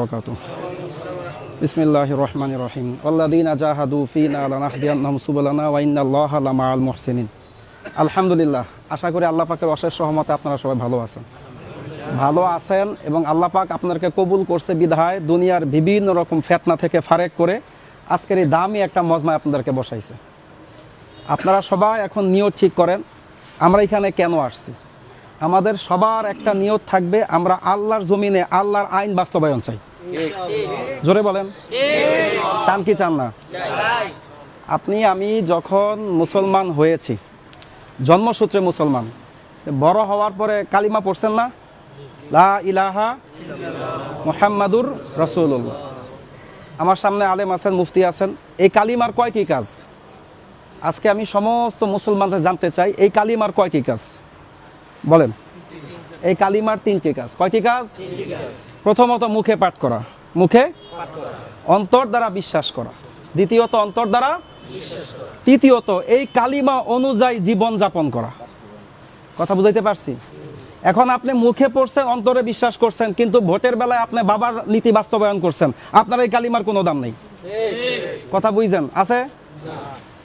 বারাকাতুহু। বিসমিল্লাহির রহমানির রহিম। ওয়াল্লাযীনা জাহাদু ফীনা লানাহদিয়ান্নাহুম সুবুলানা ওয়া ইন্নাল্লাহা লামাআল মুহসিনিন। আলহামদুলিল্লাহ, আশা করি আল্লাহ পাকের অশেষ রহমতে আপনারা সবাই ভালো আছেন এবং আল্লাহ পাক আপনাদেরকে কবুল করছে বিধায় দুনিয়ার বিভিন্ন রকম ফিতনা থেকে ফারেক করে আজকের এই দামি একটা মজমায় আপনাদেরকে বসাইছে। আপনারা সবাই এখন নিয়ত ঠিক করেন, আমরা এখানে কেন আসছি। আমাদের সবার একটা নিয়ত থাকবে, আমরা আল্লাহর জমিনে আল্লাহর আইন বাস্তবায়ন চাই। জোরে বলেন, চান কি চান না? আমি যখন মুসলমান হয়েছি, জন্মসূত্রে মুসলমান, বড় হওয়ার পরে কালিমা পড়ছেন না, লা ইলাহা মুহাম্মাদুর রাসূলুল্লাহ। আমার সামনে আলেম আছেন, মুফতি আছেন। এই কালিমার কয়টি কাজ? আজকে আমি সমস্ত মুসলমানদের জানতে চাই, এই কালিমার কয়টি কাজ বলেন? এই কালিমার তিনটি কাজ। কয়টি কাজ? প্রথমত মুখে পাঠ করা, মুখে অন্তর দ্বারা বিশ্বাস করা, দ্বিতীয়ত অন্তর দ্বারা, তৃতীয়ত এই কালিমা অনুযায়ী জীবন যাপন করা। কথা বুঝাইতে পারছি? এখন আপনি মুখে পড়ছেন, অন্তরে বিশ্বাস করছেন, কিন্তু ভোটের বেলায় আপনি বাবার নীতি বাস্তবায়ন করছেন, আপনার এই কালিমার কোনো দাম নেই। কথা বুঝছেন? আছে?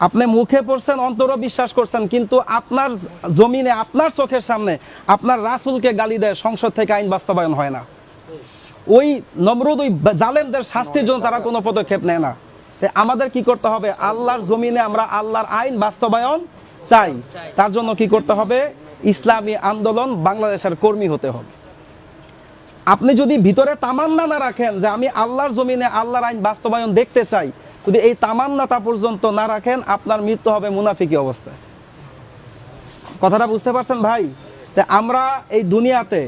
আপনি মুখে পড়ছেন, অন্তরে বিশ্বাস করছেন, কিন্তু আপনার জমিনে, আপনার চোখের সামনে আপনার রাসূলকে গালি দেয়, সংসদ থেকে আইন বাস্তবায়ন হয় না। ওই নমরুদ, ওই জালেমদের শাস্তির জন্য তারা কোনো পদক্ষেপ নেয় না। আমাদের কি করতে হবে? আল্লাহর জমিনে আমরা আল্লাহর আইন বাস্তবায়ন চাই। তার জন্য কি করতে হবে? ইসলামী আন্দোলন বাংলাদেশের কর্মী হতে হবে। আপনি যদি ভিতরে তামান্না না রাখেন যে আমি আল্লাহর জমিনে আল্লাহর আইন বাস্তবায়ন দেখতে চাই, যদি এই তামান্নাটা পর্যন্ত না রাখেন, আপনার মৃত্যু হবে মুনাফিকি অবস্থায়। কথাটা বুঝতে পারছেন ভাই? আমরা এই দুনিয়াতে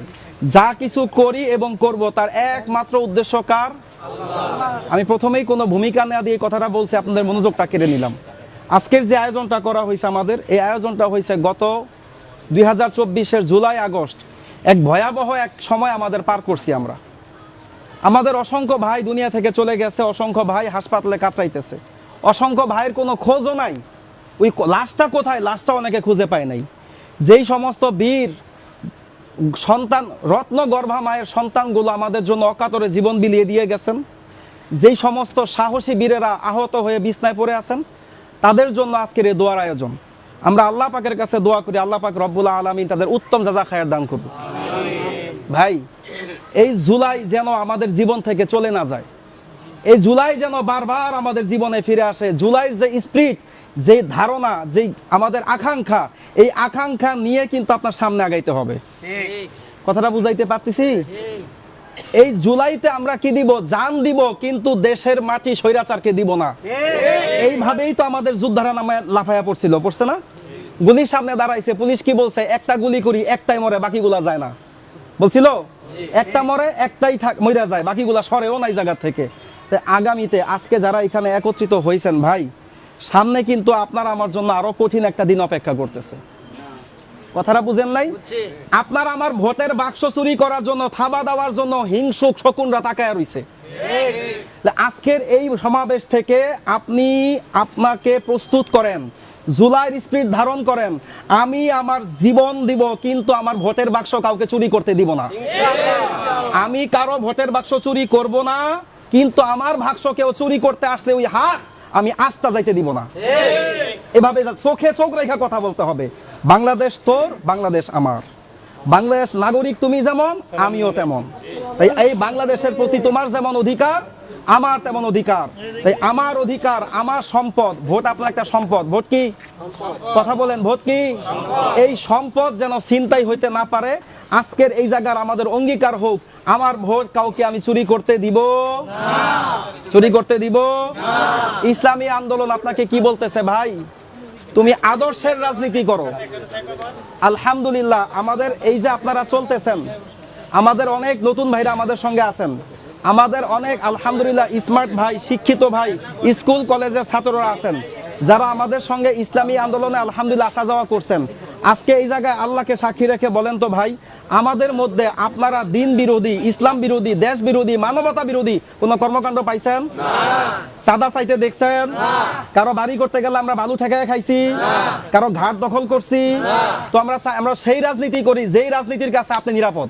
যা কিছু করি এবং করব, তার একমাত্র উদ্দেশ্য কার? আমি প্রথমেই কোনো ভূমিকা না দিয়ে কথাটা বলছি, আপনাদের মনোযোগটা কেড়ে নিলাম। আজকের যে আয়োজনটা করা হয়েছে আমাদের, এই আয়োজনটা হয়েছে গত 2024-এর জুলাই আগস্ট। এক ভয়াবহ এক সময় আমাদের পার করছি আমরা। আমাদের অসংখ্য ভাই দুনিয়া থেকে চলে গেছে, অসংখ্য ভাই হাসপাতালে কাতরাইতেছে, অসংখ্য ভাইয়ের কোনো খোঁজও নাই। ওই লাশটা কোথায়? লাশটা অনেকে খুঁজে পায় নাই। যেই সমস্ত বীর সন্তান, রত্ন গর্ভা মায়ের সন্তানগুলো আমাদের জন্য অকাতরে জীবন বিলিয়ে দিয়ে গেছেন, যেই সমস্ত সাহসী বীরেরা আহত হয়ে বিছনায় পড়ে আছেন, তাদের জন্য আজকের এই দোয়ার আয়োজন। আমরা আল্লাহ পাকের কাছে দোয়া করি, আল্লাহ পাক রব্বুল আলামিন তাদের উত্তম জাযা খায়ের দান করুন। ভাই, এই জুলাই যেন আমাদের জীবন থেকে চলে না যায়, এই জুলাই যেন বারবার আমাদের জীবনে ফিরে আসে। জুলাইয়ের যে স্পিরিট, যে ধারণা, যে আমাদের আকাঙ্ক্ষা, এই আকাঙ্ক্ষা নিয়ে কিন্তু আপনার সামনে আগাইতে হবে। কথাটা বুঝাইতে পারতেছি? এই জুলাইতে আমরা কি দিব? জান দিব, কিন্তু দেশের মাটি স্বৈরাচারকে দিব না। এইভাবেই তো আমাদের যোদ্ধারা নামে লাফায়া পড়ছে না? গুলির সামনে দাঁড়াইছে, পুলিশ কি বলছে? একটা গুলি করি, একটাই মরে, বাকিগুলা যায় না। বলছিল একটা মরে, একটাই মইরা যায়, বাকিগুলা সরেও নাই জায়গা থেকে। তাই আগামীতে আজকে যারা এখানে একত্রিত হয়েছেন ভাই, সামনে কিন্তু আপনার আমার জন্য আরো কঠিন একটা দিন অপেক্ষা করতেছে। কথাটা বুঝেন নাই? আপনার আমার ভোটের বাক্স চুরি করার জন্য, থাবা দেওয়ার জন্য হিংসুক শকুনরা তাকায় রইছে। আজকের এই সমাবেশ থেকে আপনাকে প্রস্তুত করেন, জুলাইয়ের স্পিরিট ধারণ করেন। আমি আমার জীবন দিব, কিন্তু আমার ভোটের বাক্স কাউকে চুরি করতে দিব না। আমি কারো ভোটের বাক্স চুরি করব না, কিন্তু আমার বাক্স কেউ চুরি করতে আসলে ওই হাত আমি আস্থা যাইতে দিব না। এভাবে চোখে চোখ রেখে কথা বলতে হবে। বাংলাদেশ তোর, বাংলাদেশ আমার। বাংলাদেশ নাগরিক তুমি যেমন, আমিও তেমন। তাই এই বাংলাদেশের প্রতি তোমার যেমন অধিকার, আমার তেমন অধিকার। তাই আমার অধিকার, আমার সম্পদ। ভোট আপনার একটা সম্পদ। ভোট কি? কথা বলেন, ভোট কি? এই সম্পদ যেন ছিনতাই হইতে না পারে, আজকের এই জায়গার আমাদের অঙ্গীকার হোক, আমার ভোট কাউকে আমি চুরি করতে দিব না। চুরি করতে দিব না। ইসলামী আন্দোলন আপনাকে কি বলতেছে? ভাই, তুমি আদর্শের রাজনীতি করো। আলহামদুলিল্লাহ, আমাদের এই যে আপনারা চলতেছেন, আমাদের অনেক নতুন ভাইরা আমাদের সঙ্গে আছেন, আমাদের অনেক আলহামদুলিল্লাহ স্মার্ট ভাই, শিক্ষিত ভাই, স্কুল কলেজের ছাত্ররা আছেন, যারা আমাদের সঙ্গে ইসলামী আন্দোলনে আলহামদুলিল্লাহ আসা যাওয়া করছেন। আজকে এই জায়গায় আল্লাহকে সাক্ষী রেখে বলেন তো ভাই, আমাদের মধ্যে আপনারা দিন বিরোধী, ইসলাম বিরোধী, দেশ বিরোধী, মানবতা বিরোধী কোন কর্মকাণ্ড পাইছেন? চাঁদা চাইতে দেখছেন? কারো বাড়ি করতে গেলে আমরা বালু ঠেকায় খাইছি? কারো ঘাট দখল করছি? তো আমরা সেই রাজনীতি করি যেই রাজনীতির কাছে আপনি নিরাপদ।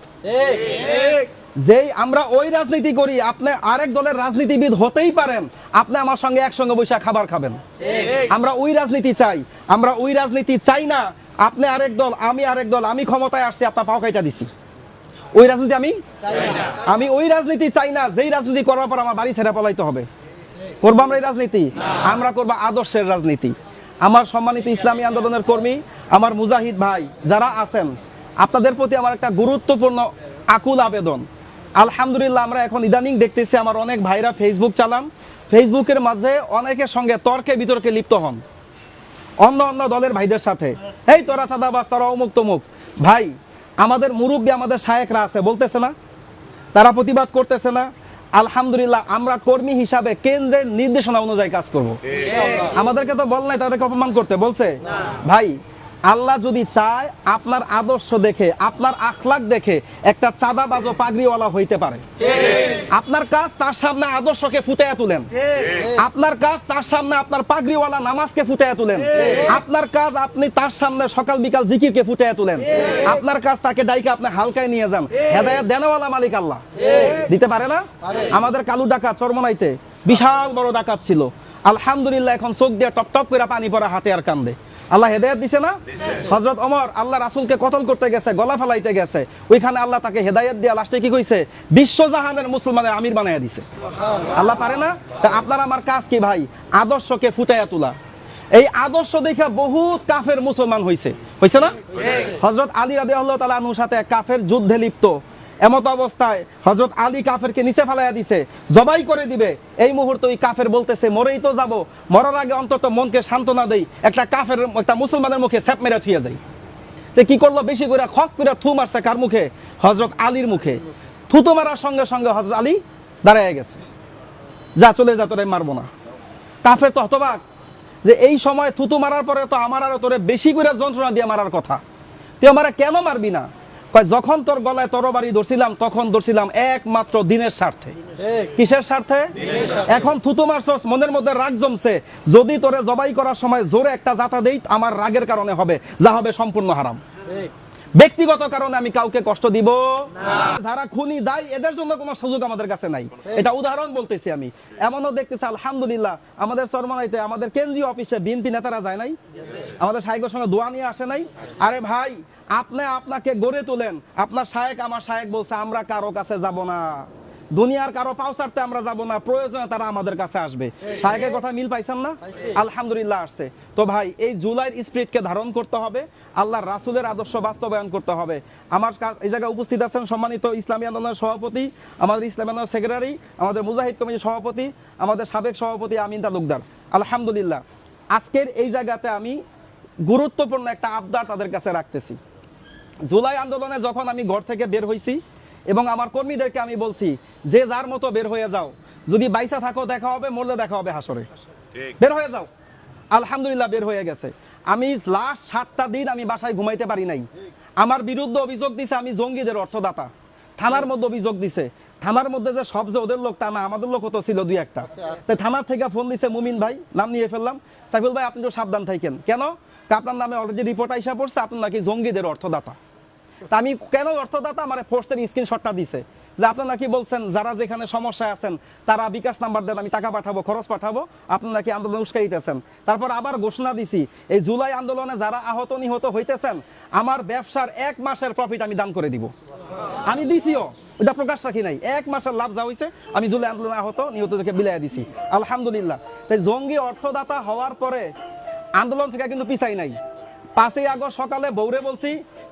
যেই আমরা ওই রাজনীতি করি, আপনি আরেক দলের রাজনীতিবিদ হতেই পারেন, আপনি আমার সঙ্গে একসঙ্গে বসে খাবার খাবেন। আমরা ওই রাজনীতি চাই, আমরা ওই রাজনীতি চাই না আপনি আরেক দল আমি আরেক দল, আমি ক্ষমতায় আসছি আপনার পাও কাইটা দিছি, ওই রাজনীতি আমি ওই রাজনীতি চাই না। যেই রাজনীতি করার পর আমার বাড়ি ছেড়ে পলাইতে হবে, করবো আমরা এই রাজনীতি? আমরা করবো আদর্শের রাজনীতি। আমার সম্মানিত ইসলামী আন্দোলনের কর্মী, আমার মুজাহিদ ভাই যারা আছেন, আপনাদের প্রতি আমার একটা গুরুত্বপূর্ণ আকুল আবেদন। আলহামদুলিল্লাহ আমরা এখন ইদানিং দেখতেছি আমার অনেক ভাইরা ফেসবুক চালান, ফেসবুকের মাঝে অনেকের সঙ্গে তর্কে বিতর্কে লিপ্ত হন অন্য অন্য দলের ভাইদের সাথে। এই তোরা চাঁদাবাজ, তোরা অমুক তমুক। ভাই, আমাদের মুরব্বী, আমাদের শায়েকরা আছে, বলতেছে না? তারা প্রতিবাদ করতেছে না? আলহামদুলিল্লাহ আমরা কর্মী হিসাবে কেন্দ্রের নির্দেশনা অনুযায়ী কাজ করব। আমাদেরকে তো বল নাই তাদেরকে অপমান করতে, বলছে? ভাই, আল্লাহ যদি চায় আপনার আদর্শ দেখে, আপনার আখলাক দেখে একটা চাঁদাবাজ ও পাগড়িওয়ালা হইতে পারে। আপনার কাজ তার সামনে আদর্শকে ফুটাইয়া তুলেন, আপনার কাজ তার সামনে আপনার পাগড়িওয়ালা নামাজকে ফুটাইয়া তুলেন, আপনার কাজ আপনি তার সামনে সকাল বিকাল জিকিরকে ফুটাইয়া তুলেন, আপনার কাজ তাকে ডাইকে আপনি হালকায় নিয়ে যান। হেদায়েত দেনওয়ালা মালিক আল্লাহ, দিতে পারে না? আমাদের কালু ডাকাত চরমনাইতে বিশাল বড় ডাকাত ছিল, আলহামদুলিল্লাহ এখন চোখ দিয়ে টপ টপ করে পানি পড়া, হাতে আর কান্দে। আল্লাহ হেদায়েত দিছে না? হযরত ওমর আল্লাহ রাসূলকে কতল করতে গেছে, গলা ফালাইতে গেছে, ওইখানে আল্লাহ তাকে হেদায়েত দিয়ে লাস্টে কি কইছে? বিশ্বজাহানের মুসলমানের আমির বানায়া দিছে। আল্লাহ পারে না? তা আপনার আমার কাজ কি ভাই? আদর্শকে ফুটাইয়া তোলা। এই আদর্শ দেখে বহুত কাফের মুসলমান হইছে না? হযরত আলী রাদিয়াল্লাহু তাআলা আনহুর সাথে কাফের যুদ্ধে লিপ্ত, এমত অবস্থায় হযরত আলী কাফেরকে নিচে ফেলাইয়া দিছে, জবাই করে দিবে। এই মুহূর্তে ওই কাফের বলতেছে মরেই তো যাব, মরার আগে অন্তত মনকে সান্ত্বনা দেই, একটা কাফের একটা মুসলমানের মুখে স্যাপ মেরে থুইয়া যাই। তো কি করলো? বেশি করে খক করে থু মারছে কার মুখে? হযরত আলীর মুখে। থুতো মারার সঙ্গে সঙ্গে হযরত আলী দাঁড়ায় গেছে, যা চলে যা, তোরে মারবো না। কাফের তো হতবাক যে এই সময় থুতু মারার পরে তো আমার আরো তোরে বেশি করে যন্ত্রণা দিয়ে মারার কথা, তুই আমারে কেন মারবি না? যখন তোর গলায় তরবারি ধরছিলাম তখন ধরছিলাম একমাত্র দিনের স্বার্থে। কিসের স্বার্থে? এখন থুতু মারছস, মনের মধ্যে রাগ জমছে, যদি তোরে জবাই করার সময় জোরে একটা জাতা দেই আমার রাগের কারণে হবে, যা হবে সম্পূর্ণ হারাম। ব্যক্তিগত কারণে আমি কাউকে কষ্ট দিব না। যারা খুনি দায় এদের জন্য কোনো সুযোগ আমাদের কাছে নাই, এটা উদাহরণ বলতেছি আমি। এমনও দেখতেছি আলহামদুলিল্লাহ আমাদের চরমনাইতে আমাদের কেন্দ্রীয় অফিসে বিএনপি নেতারা যায় নাই, আমাদের শায়েখের সঙ্গে দোয়া নিয়ে আসে নাই। আরে ভাই, আপনি আপনাকে গড়ে তোলেন। আপনার শায়েখ আমার শায়েখ বলছে আমরা কারো কাছে যাব না, দুনিয়ার কারো পাও ছাড়তে আমরা যাব না, প্রয়োজনে তারা আমাদের কাছে আসবে। শায়েখের কথা মিল পাইছেন না? আলহামদুলিল্লাহ আসছে। তো ভাই, এই জুলাইয়ের স্পিরিটকে ধারণ করতে হবে, আল্লাহর রাসূলের আদর্শ বাস্তবায়ন করতে হবে। আমার এই জায়গায় উপস্থিত আছেন সম্মানিত ইসলামী আন্দোলনের সভাপতি, আমাদের ইসলামী আন্দোলনের সেক্রেটারি, আমাদের মুজাহিদ কমিটির সভাপতি, আমাদের সাবেক সভাপতি আমিন তালুকদার। আলহামদুলিল্লাহ আজকের এই জায়গাতে আমি গুরুত্বপূর্ণ একটা আবদার তাদের কাছে রাখতেছি। জুলাই আন্দোলনে যখন আমি ঘর থেকে বের হইছি এবং আমার কর্মীদেরকে আমি বলছি যে যার মতো বের হয়ে যাও, যদি বাইসা থাকো দেখা হবে, মরলে দেখা হবে হাসরে, বের হয়ে যাও। আলহামদুলিল্লাহ বের হয়ে গেছে। আমি লাস্ট 7টা দিন আমি বাসায় ঘুমাইতে পারি নাই। আমার বিরুদ্ধে অভিযোগ দিছে আমি জঙ্গিদের অর্থদাতা, থানার মধ্যে অভিযোগ দিছে। থানার মধ্যে যে সব যে ওদের লোক তা না, আমাদের লোক তো ছিল 2-1টা। থানার থেকে ফোন দিছে মুমিন ভাই, নাম নিয়ে ফেললাম, সাইফুল ভাই আপনি তো সাবধান থাকেন। কেন? আপনার নামে অলরেডি রিপোর্ট আইসা পড়ছে, আপনার নাকি জঙ্গিদের অর্থদাতা। তা আমি কেন অর্থদাতা? আমার পোস্টের স্ক্রিনশটটা দিছে যে আপনার নাকি বলছেন যারা যেখানে সমস্যায় আছেন তারা বিকাশ নাম্বার দেন, আমি টাকা পাঠাবো, খরচ পাঠাবো, আপনার নাকি আন্দোলন উস্কাইতেছেন। তারপর আবার ঘোষণা দিছি এই জুলাই আন্দোলনে যারা আহত নিহত হইতেছেন আমার ব্যবসার 1 মাসের প্রফিট আমি দান করে দিব। আমি দিছিও, ওটা প্রকাশ রাখি নাই। 1 মাসের লাভ যা হয়েছে আমি জুলাই আন্দোলনে আহত নিহতদেরকে বিলাই দিছি আলহামদুলিল্লাহ। তাই জঙ্গি অর্থদাতা হওয়ার পরে আন্দোলন থেকে কিন্তু পিছাই নাই। 5ই আগস্ট সকালে বউরে বলছি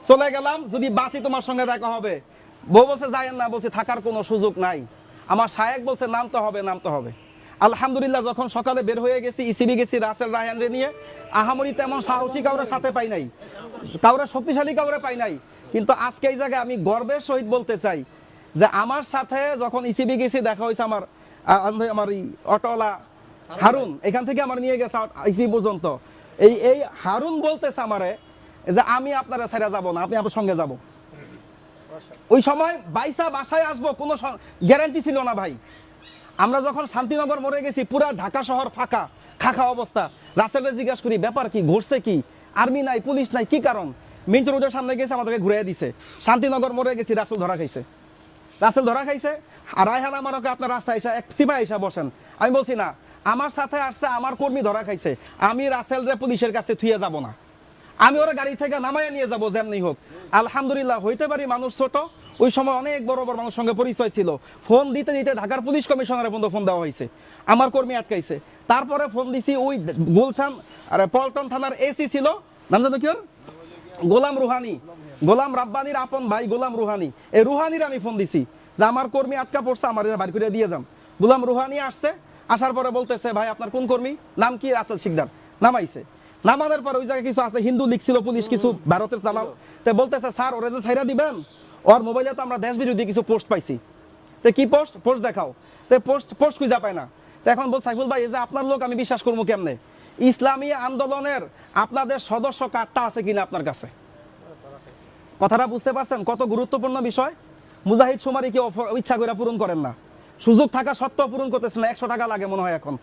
চলে গেলাম, যদি বাঁচি তোমার সঙ্গে দেখা হবে। বউ বলছে যায়েন না, বলছে থাকার কোনো সুযোগ নাই। আমার শায়েক বলছে নামতে হবে, নামতে হবে। আলহামদুলিল্লাহ যখন সকালে বের হয়ে গেছি, ইসিবি গেছি রাসেল রায়হানরে নিয়ে, আহামরি তেমন সাহসী কাউরে সাথে পাই নাই, কাউরে শক্তিশালী কাউরে পাই নাই। কিন্তু আজকে এই জায়গায় আমি গর্বের সহিত বলতে চাই যে আমার সাথে যখন ইসিবি গেছি দেখা হয়েছে আমার এই অটোওয়ালা হারুন, এখান থেকে আমার নিয়ে গেছে ইসিবি পর্যন্ত। এই হারুন বলতেছে আমারে যে আমি আপনারা ছেড়ে যাব না, আপনি আমার সঙ্গে যাব। ওই সময় বাইসা বাসায় আসবো কোনো গ্যারান্টি ছিল না ভাই। আমরা যখন শান্তিনগর মরে গেছি পুরা ঢাকা শহর ফাঁকা খাখা অবস্থা। রাসেলরে জিজ্ঞাসা করি ব্যাপার কি, ঘটছে কি, আর্মি নাই, পুলিশ নাই, কি কারণ? মিন্টু রোডের সামনে গেছে, আমাদেরকে ঘুরিয়ে দিছে। শান্তিনগর মরে গেছি, রাসেল ধরা খাইছে। রাসেল ধরা খাইছে, আর রায়হান আমার ওকে আপনার রাস্তায় এসে এক সিপাহি এসে বসেন। আমি বলছি না, আমার সাথে আসছে আমার কর্মী ধরা খাইছে, আমি রাসেলরে পুলিশের কাছে থুয়ে যাব না, আমি ওরা গাড়ি থেকে নামাইয়া নিয়ে যাবো যেমনি হোক। আলহামদুলিল্লাহ, হইতে পারি মানুষ ছোট, ওই সময় অনেক বড় বড় মানুষের সঙ্গে পরিচয় ছিল। ফোন দিতে দিতে ঢাকার পুলিশ কমিশনারের পর্যন্ত ফোন দেওয়া হয়েছে, আমার কর্মী আটকাইছে। তারপরে ফোন দিছি ওই গুলশান আর পল্টন থানার এসি ছিল, নাম জানো কি ওর, গোলাম রুহানি, গোলাম রাব্বানির আপন ভাই গোলাম রুহানি। এই রুহানির আমি ফোন দিছি যে আমার কর্মী আটকা পড়ছে, আমার বাড়ি করে দিয়ে যান। গোলাম রুহানি আসছে, আসার পরে বলতেছে ভাই আপনার কোন কর্মী, নাম কি, রাসেল শিকদার। নামাইছে, নামানোর পর ওই জায়গায় কিছু আছে হিন্দু লিখছিল পুলিশ, কিছু ভারতের চালাও। তো বলতেছে স্যার ওরে যে ছাইরা দিবেন, ওর মোবাইলে তো আমরা দেশ বিরোধী কিছু পোস্ট পাইছি। তো কি পোস্ট, পোস্ট দেখাও। তো পোস্ট খুঁজা পায় না। তো এখন বল সাইফুল ভাই, এই যে আপনার লোক, আমি বিশ্বাস করবো কেমনে? ইসলামী আন্দোলনের আপনাদের সদস্য কার্ডটা আছে কিনা আপনার কাছে? কথাটা বুঝতে পারছেন কত গুরুত্বপূর্ণ বিষয়? মুজাহিদ সুমারি কি ইচ্ছা করে পূরণ করেন না, সুযোগ থাকা সত্ত্বেও পূরণ করতেছেন না। 100 টাকা লাগে মনে হয় এখন।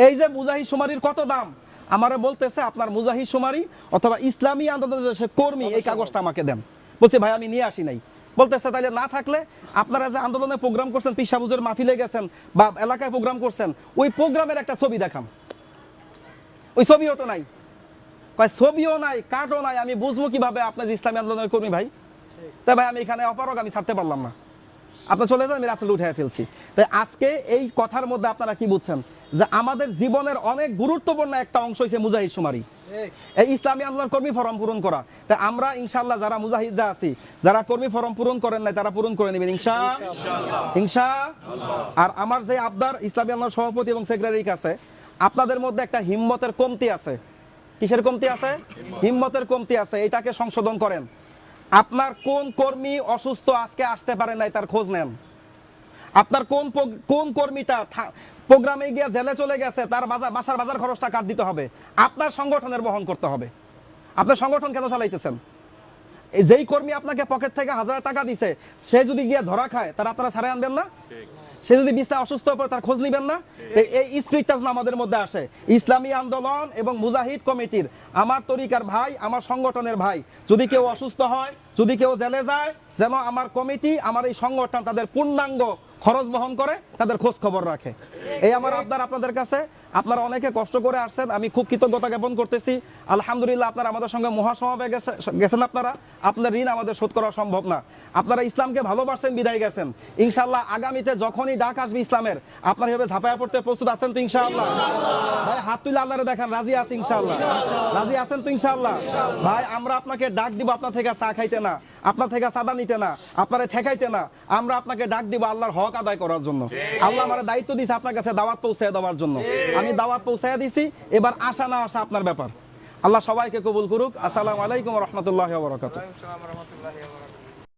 এই যে মুজাহিদ সুমারির কত দাম, আমারে বলতেছে আপনার মুজাহিদ সুমারি অথবা ইসলামী আন্দোলনের যে কর্মী, এই কাগজটা আমাকে দেন। বলছি ভাই আমি নিয়ে আসি নাই। বলতেছে তাইলে না থাকলে আপনারা যে আন্দোলনে প্রোগ্রাম করছেন, পিসাবুজের মাহফিলে গেছেন বা এলাকায় প্রোগ্রাম করছেন, ওই প্রোগ্রামের একটা ছবি দেখাম। ওই ছবিও তো নাই। ছবিও নাই, কার্ডও নাই, আমি বুঝবো কিভাবে আপনার যে ইসলামী আন্দোলনের কর্মী ভাই? তাই ভাই আমি এখানে অপারগ, আমি ছাড়তে পারলাম না, আপনার চলে যান, আমি রাসেল উঠে ফেলছি। তাই আজকে এই কথার মধ্যে আপনারা কি বুঝছেন যে আমাদের জীবনের অনেক গুরুত্বপূর্ণ একটা অংশ হয়েছে মুজাহিদ সুমারি, এই ইসলামী আন্দোলন কর্মী ফরম পূরণ করা। তাই আমরা ইনশাআল্লাহ যারা মুজাহিদরা আছি, যারা কর্মী ফরম পূরণ করেন নাই, তারা পূরণ করে নেবেন ইনশাআল্লাহ। আর আমার যে আবদার ইসলামী আন্দোলন সভাপতি এবং সেক্রেটারির কাছে, আপনাদের মধ্যে একটা হিম্মতের কমতি আছে। কিসের কমতি আছে? হিম্মতের কমতি আছে, এটাকে সংশোধন করেন। আপনার কোন কর্মী অসুস্থ আজকে আসতে পারে নাই, তার খোঁজ নেন। আপনার কোন কর্মীটা প্রোগ্রামে গিয়ে জেলে চলে গেছে, তার বাসার বাজার খরচটা কাট দিতে হবে, আপনার সংগঠনের বহন করতে হবে। আপনার সংগঠন কেন চালাইতেছেন? যেই কর্মী আপনাকে পকেট থেকে 1000 টাকা দিছে, সে যদি গিয়ে ধরা খায়, তার আপনারা ছাড়াই আনবেন না? সে যদি বিছানায় অসুস্থ হয়ে পড়ে, তার খোঁজ নিবেন না? এই স্পিরিটটা আমাদের মধ্যে আসে। ইসলামী আন্দোলন এবং মুজাহিদ কমিটির, আমার তরিকার ভাই, আমার সংগঠনের ভাই, যদি কেউ অসুস্থ হয়, যদি কেউ জেলে যায়, যেন আমার কমিটি, আমার এই সংগঠন তাদের পূর্ণাঙ্গ খরচ বহন করে, তাদের খোঁজ খবর রাখে। এই আমার আবদার আপনাদের কাছে। আপনারা অনেকে কষ্ট করে আসছেন, আমি খুব কৃতজ্ঞতা জ্ঞাপন করতেছি। আলহামদুলিল্লাহ, আপনারা আমাদের সঙ্গে মহাসমাবে গেছেন। আপনার ঋণ আমাদের শোধ করা সম্ভব না। আপনারা ইসলামকে ভালোবাসেন, বিদায় গেছেন। ইনশাআল্লাহ আগামীতে যখনই ডাক আসবে ইসলামের, আপনারা এভাবে ঝাঁপায়া পড়তে প্রস্তুত আছেন তো ইনশাআল্লাহ? ভাই হাত তুলে আল্লাহরে দেখেন, রাজি আছি ইনশাআল্লাহ? রাজি আছেন তো ইনশাআল্লাহ? ভাই আমরা আপনাকে ডাক দিব, আপনার থেকে চা খাইতে না, আপনার থেকে চাঁদা নিতে না, আপনারে ঠেকাইতে না। আমরা আপনাকে ডাক দিব আল্লাহর হক আদায় করার জন্য। আল্লাহ আমার দায়িত্ব দিয়েছে আপনার কাছে দাওয়াত পৌঁছায় দেওয়ার জন্য। আমি দাওয়াত পৌঁছায় দিছি, এবার আসা না আসা আপনার ব্যাপার। আল্লাহ সবাইকে কবুল করুক। আসসালামু আলাইকুম ওয়া রাহমাতুল্লাহি ওয়া বারাকাতুহু।